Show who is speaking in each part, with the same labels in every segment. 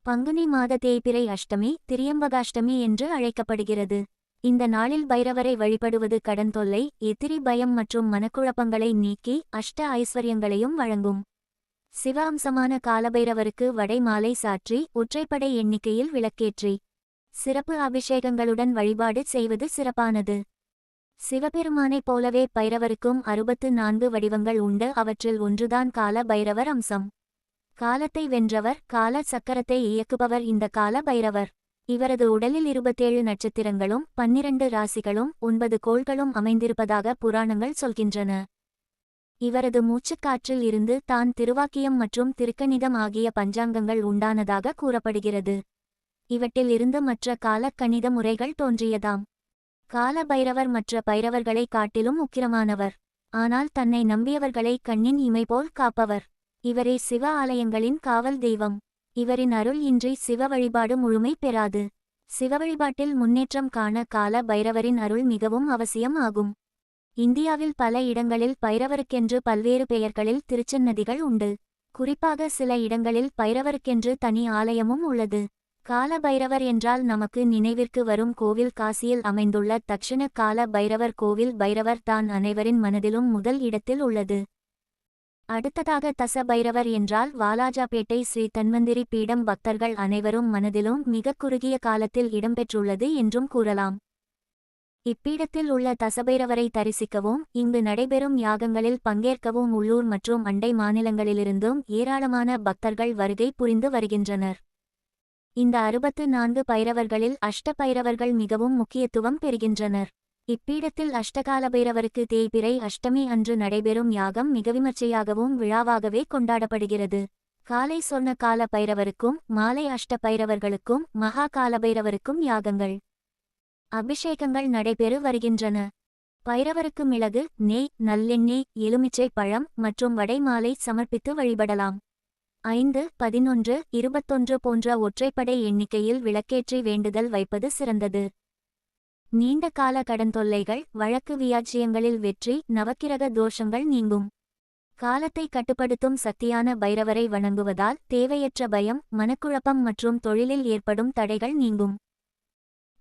Speaker 1: பங்குனி மாத தேய்பிறை அஷ்டமி திரியம்பகாஷ்டமி என்று அழைக்கப்படுகிறது. இந்த நாளில் பைரவரை வழிபடுவது கடன் தொல்லை, எதிரி பயம் மற்றும் மனக்குழப்பங்களை நீக்கி அஷ்ட ஐஸ்வர்யங்களையும் வழங்கும். சிவ அம்சமான காலபைரவருக்கு வடை மாலை சாற்றி ஒற்றைப்படை எண்ணிக்கையில் விளக்கேற்றி சிறப்பு அபிஷேகங்களுடன் வழிபாடு செய்வது சிறப்பானது. சிவபெருமானைப் போலவே பைரவருக்கும் 64 வடிவங்கள் உண்டு. அவற்றில் ஒன்றுதான் கால பைரவர் அம்சம். காலத்தை வென்றவர், கால சக்கரத்தை இயக்குபவர் இந்த கால பைரவர். இவரது உடலில் 27 நட்சத்திரங்களும் 12 ராசிகளும் 9 கோள்களும் அமைந்திருப்பதாக புராணங்கள் சொல்கின்றன. இவரது மூச்சுக்காற்றில் இருந்து தான் திருவாக்கியம் மற்றும் திருக்கணிதம் ஆகிய பஞ்சாங்கங்கள் உண்டானதாக கூறப்படுகிறது. இவற்றில் இருந்து மற்ற கால கணித முறைகள் தோன்றியதாம். கால பைரவர் மற்ற பைரவர்களை காட்டிலும் உக்கிரமானவர். ஆனால் தன்னை நம்பியவர்களை கண்ணின் இமை போல் காப்பவர். இவரே சிவ ஆலயங்களின் காவல் தெய்வம். இவரின் அருள் இன்றி சிவ வழிபாடு முழுமை பெறாது. சிவ வழிபாட்டில் முன்னேற்றம் காண கால பைரவரின் அருள் மிகவும் அவசியம் ஆகும். இந்தியாவில் பல இடங்களில் பைரவருக்கென்று பல்வேறு பெயர்களில் திருச்சன்னதிகள் உண்டு. குறிப்பாக சில இடங்களில் பைரவருக்கென்று தனி ஆலயமும் உள்ளது. கால பைரவர் என்றால் நமக்கு நினைவிற்கு வரும் கோவில் காசியில் அமைந்துள்ள தக்ஷண கால பைரவர் கோவில். பைரவர் தான் அனைவரின் மனதிலும் முதல் இடத்தில் உள்ளது. அடுத்ததாக தச பைரவர் என்றால் வாலாஜாபேட்டை ஸ்ரீ தன்வந்திரி பீடம் பக்தர்கள் அனைவரும் மனதிலும் மிக குறுகிய காலத்தில் இடம்பெற்றுள்ளது என்றும் கூறலாம். இப்பீடத்தில் உள்ள தசபைரவரை தரிசிக்கவும் இங்கு நடைபெறும் யாகங்களில் பங்கேற்கவும் உள்ளூர் மற்றும் அண்டை மாநிலங்களிலிருந்தும் ஏராளமான பக்தர்கள் வருகை புரிந்து வருகின்றனர். இந்த 64 பைரவர்களில் அஷ்ட பைரவர்கள் மிகவும் முக்கியத்துவம் பெறுகின்றனர். இப்பீடத்தில் அஷ்டகால பைரவருக்கு தேய்பிறை அஷ்டமி அன்று நடைபெறும் யாகம் மிக விமர்சையாகவும் விழாவாகவே கொண்டாடப்படுகிறது. காலை சொன்ன கால பைரவருக்கும் மாலை அஷ்ட பைரவர்களுக்கும் மகா காலபைரவருக்கும் யாகங்கள் அபிஷேகங்கள் நடைபெறு வருகின்றன. பைரவருக்கு மிளகு, நெய், நல்லெண்ணெய், எலுமிச்சை பழம் மற்றும் வடை மாலை சமர்ப்பித்து வழிபடலாம். 5, 11, 21 போன்ற ஒற்றைப்படை எண்ணிக்கையில் விளக்கேற்றி வேண்டுதல் வைப்பது சிறந்தது. நீண்ட கால கடன் தொல்லைகள், வழக்கு வியாஜ்யங்களில் வெற்றி, நவக்கிரக தோஷங்கள் நீங்கும். காலத்தை கட்டுப்படுத்தும் சக்தியான பைரவரை வணங்குவதால் தேவையற்ற பயம், மனக்குழப்பம் மற்றும் தொழிலில் ஏற்படும் தடைகள் நீங்கும்.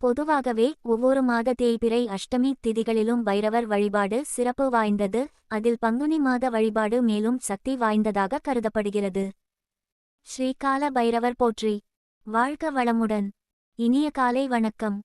Speaker 1: பொதுவாகவே ஒவ்வொரு மாத தேய்பிறை அஷ்டமி திதிகளிலும் பைரவர் வழிபாடு சிறப்பு வாய்ந்தது. அதில் பங்குனி மாத வழிபாடு மேலும் சக்தி வாய்ந்ததாக கருதப்படுகிறது. ஸ்ரீகால பைரவர் போற்றி. வாழ்க வளமுடன். இனிய காலை வணக்கம்.